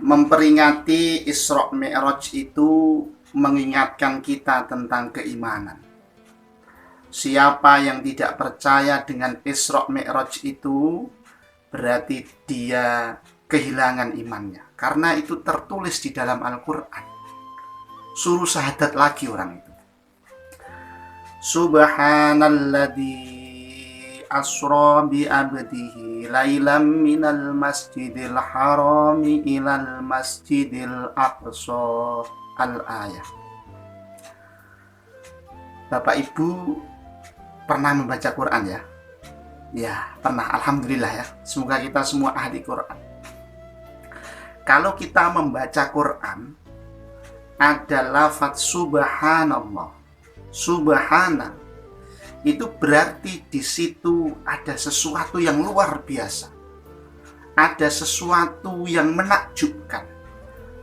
Memperingati Isra Mi'raj itu mengingatkan kita tentang keimanan. Siapa yang tidak percaya dengan Isra Mi'raj itu berarti dia kehilangan imannya. Karena itu tertulis di dalam Al-Quran. Suruh syahadat lagi orang itu. Subhanalladzi asra bi abdihi lailam minal masjidil harami ilal masjidil aqsa. Al-ayah. Bapak Ibu pernah membaca Quran ya? Ya, pernah. Alhamdulillah ya. Semoga kita semua ahli Quran. Kalau kita membaca Quran, ada lafaz subhanallah. Subhana. Itu berarti di situ ada sesuatu yang luar biasa. Ada sesuatu yang menakjubkan.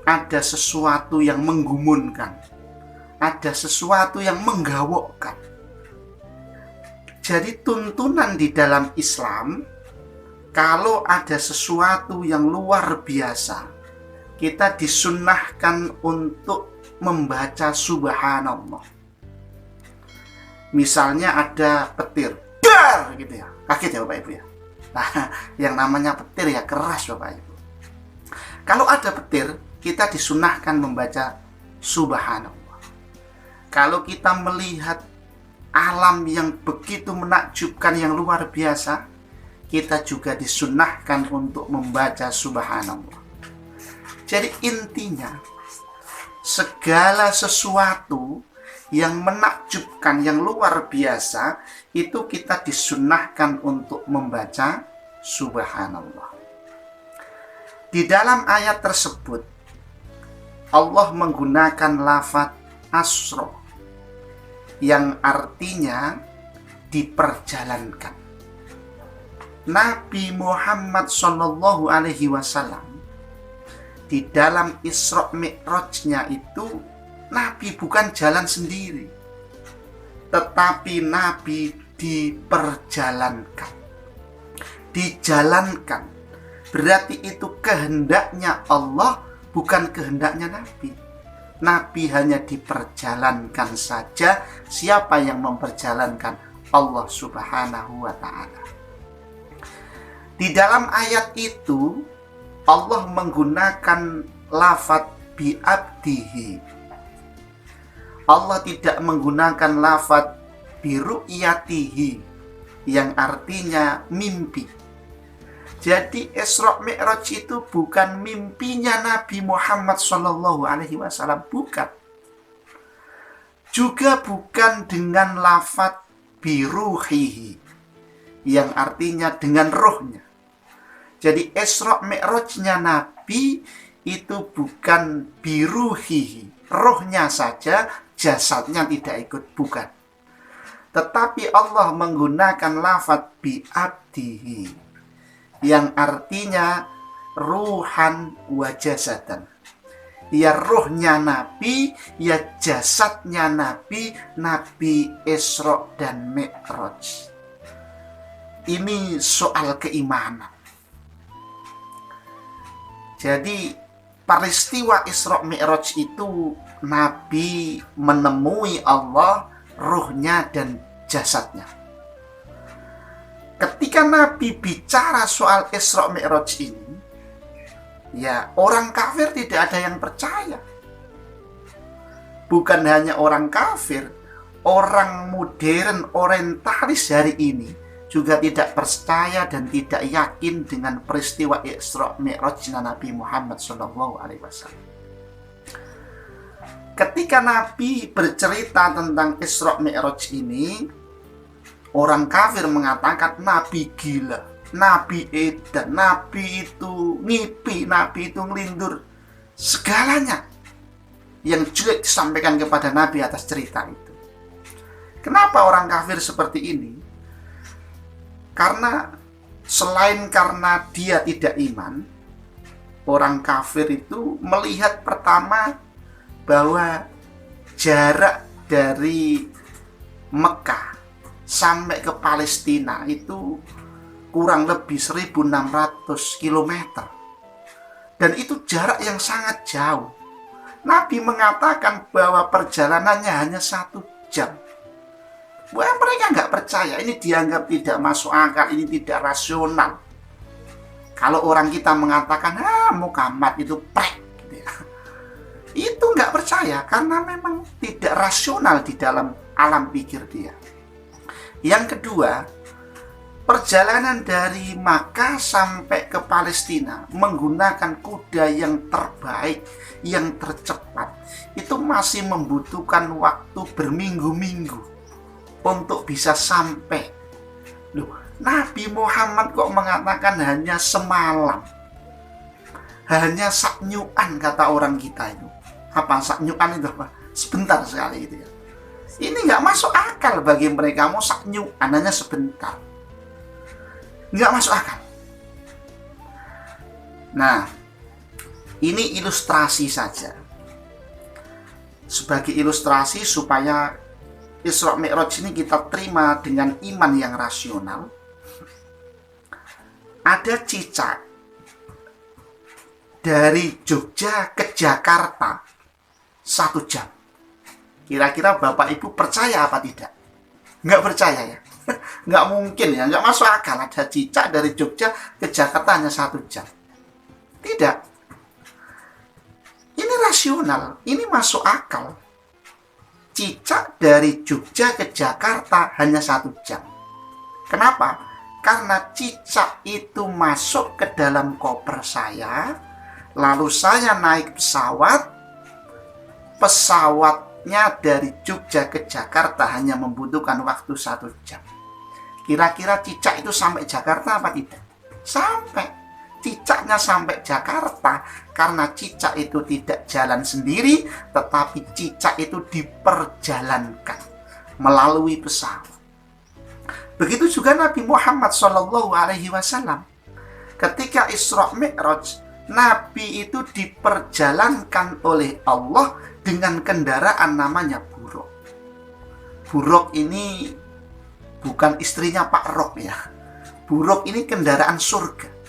Ada sesuatu yang menggumunkan. Ada sesuatu yang menggawokkan. Jadi tuntunan di dalam Islam, kalau ada sesuatu yang luar biasa, kita disunnahkan untuk membaca subhanallah. Misalnya ada petir, dar gitu ya, kaget ya Bapak Ibu ya. Nah, yang namanya petir ya keras Bapak Ibu. Kalau ada petir, kita disunnahkan membaca subhanallah. Kalau kita melihat alam yang begitu menakjubkan yang luar biasa, kita juga disunnahkan untuk membaca subhanallah. Jadi intinya, segala sesuatu yang menakjubkan, yang luar biasa, itu kita disunnahkan untuk membaca subhanallah. Di dalam ayat tersebut, Allah menggunakan lafaz asra, yang artinya diperjalankan. Nabi Muhammad SAW di dalam Isra Mi'rajnya itu, Nabi bukan jalan sendiri, tetapi Nabi diperjalankan, dijalankan. Berarti itu kehendaknya Allah, bukan kehendaknya Nabi. Nabi hanya diperjalankan saja. Siapa yang memperjalankan? Allah Subhanahu wa ta'ala. Di dalam ayat itu Allah menggunakan lafaz bi'abdihi. Allah tidak menggunakan lafaz biru'yatihi, yang artinya mimpi. Jadi Isra Mi'raj itu bukan mimpinya Nabi Muhammad SAW, bukan. Juga bukan dengan lafaz biruhihi, yang artinya dengan rohnya. Jadi Isra Mi'rajnya Nabi itu bukan biruhihi, rohnya saja, jasadnya tidak ikut, bukan. Tetapi Allah menggunakan lafaz bi'abdihi, yang artinya ruhan wa jasadan. Ya rohnya Nabi, ya jasadnya Nabi, Nabi Isra dan Mi'raj. Ini soal keimanan. Jadi peristiwa Isra Mi'raj itu Nabi menemui Allah, ruhnya dan jasadnya. Ketika Nabi bicara soal Isra Mi'raj ini, ya orang kafir tidak ada yang percaya. Bukan hanya orang kafir, orang modern orientalis hari ini juga tidak percaya dan tidak yakin dengan peristiwa Isra Mi'raj Nabi Muhammad SAW. Ketika Nabi bercerita tentang Isra Mi'raj ini, orang kafir mengatakan Nabi gila, Nabi edan, Nabi itu ngipi, Nabi itu ngelindur. Segalanya yang jelek disampaikan kepada Nabi atas cerita itu. Kenapa orang kafir seperti ini? Karena selain karena dia tidak iman, orang kafir itu melihat pertama bahwa jarak dari Mekah sampai ke Palestina itu kurang lebih 1.600 km. Dan itu jarak yang sangat jauh. Nabi mengatakan bahwa perjalanannya hanya 1 jam. Wah, mereka nggak percaya, ini dianggap tidak masuk akal, ini tidak rasional. Kalau orang kita mengatakan, Muhammad itu prek, gitu ya, itu nggak percaya, karena memang tidak rasional di dalam alam pikir dia. Yang kedua, perjalanan dari Makkah sampai ke Palestina menggunakan kuda yang terbaik, yang tercepat, itu masih membutuhkan waktu berminggu-minggu untuk bisa sampai. Loh, Nabi Muhammad kok mengatakan hanya semalam, hanya saknyuan, kata orang kita itu. Apa saknyuan itu? Apa? Sebentar sekali itu ya. Ini nggak masuk akal bagi mereka, mau saknyuan hanya sebentar. Nggak masuk akal. Nah, ini ilustrasi saja. Sebagai ilustrasi supaya Isra Mi'raj ini kita terima dengan iman yang rasional. Ada cicak dari Jogja ke Jakarta 1 jam. Kira-kira Bapak Ibu percaya apa tidak? Nggak percaya ya? Nggak mungkin ya, nggak masuk akal ada cicak dari Jogja ke Jakarta hanya 1 jam. Tidak. Ini rasional, ini masuk akal. Cicak dari Jogja ke Jakarta hanya 1 jam. Kenapa? Karena cicak itu masuk ke dalam koper saya, lalu saya naik pesawat, pesawatnya dari Jogja ke Jakarta hanya membutuhkan waktu 1 jam. Kira-kira cicak itu sampai Jakarta apa tidak? Sampai. Cicaknya sampai Jakarta karena cicak itu tidak jalan sendiri, tetapi cicak itu diperjalankan melalui pesawat. Begitu juga Nabi Muhammad SAW. Ketika Isra Mi'raj, Nabi itu diperjalankan oleh Allah dengan kendaraan namanya buruk. Buruk ini bukan istrinya Pak Rob ya. Buruk ini kendaraan surga.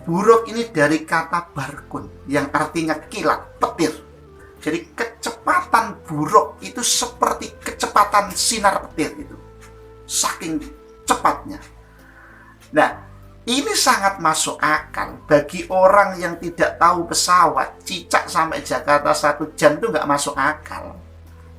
Buruk ini dari kata barkun yang artinya kilat, petir. Jadi kecepatan buruk itu seperti kecepatan sinar petir itu. Saking cepatnya. Nah, ini sangat masuk akal bagi orang yang tidak tahu pesawat. Cicak sampai Jakarta 1 jam itu nggak masuk akal.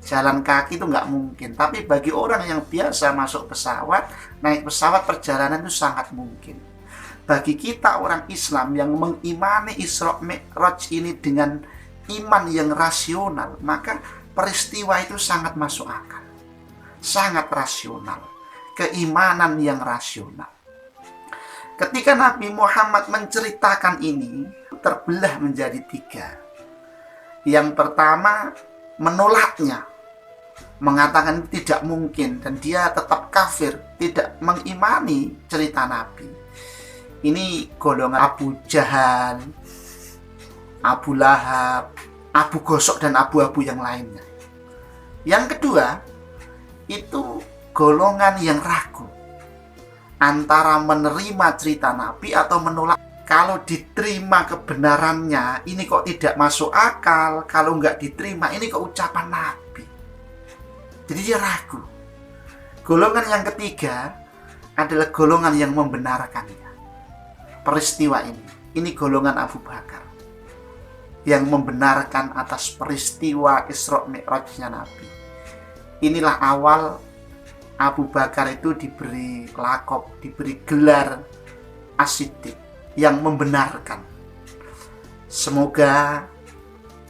Jalan kaki itu nggak mungkin. Tapi bagi orang yang biasa masuk pesawat, naik pesawat, perjalanan itu sangat mungkin. Bagi kita orang Islam yang mengimani Isra Mi'raj ini dengan iman yang rasional, maka peristiwa itu sangat masuk akal. Sangat rasional. Keimanan yang rasional. Ketika Nabi Muhammad menceritakan ini, terbelah menjadi 3. Yang pertama, menolaknya. Mengatakan tidak mungkin dan dia tetap kafir, tidak mengimani cerita Nabi. Ini golongan Abu Jahal, Abu Lahab, Abu Gosok dan abu-abu yang lainnya. Yang kedua, itu golongan yang ragu antara menerima cerita Nabi atau menolak. Kalau diterima kebenarannya, ini kok tidak masuk akal. Kalau nggak diterima, ini kok ucapan Nabi. Jadi dia ragu. Golongan yang ketiga adalah golongan yang membenarkannya. Peristiwa ini golongan Abu Bakar yang membenarkan atas peristiwa Isra Mi'rajnya Nabi. Inilah awal Abu Bakar itu diberi lakop, diberi gelar As-Siddiq, yang membenarkan. Semoga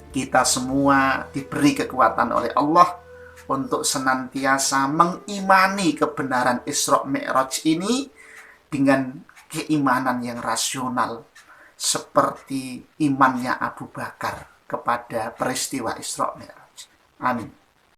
kita semua diberi kekuatan oleh Allah untuk senantiasa mengimani kebenaran Isra Mi'raj ini dengan keimanan yang rasional seperti imannya Abu Bakar kepada peristiwa Isra Mi'raj. Amin.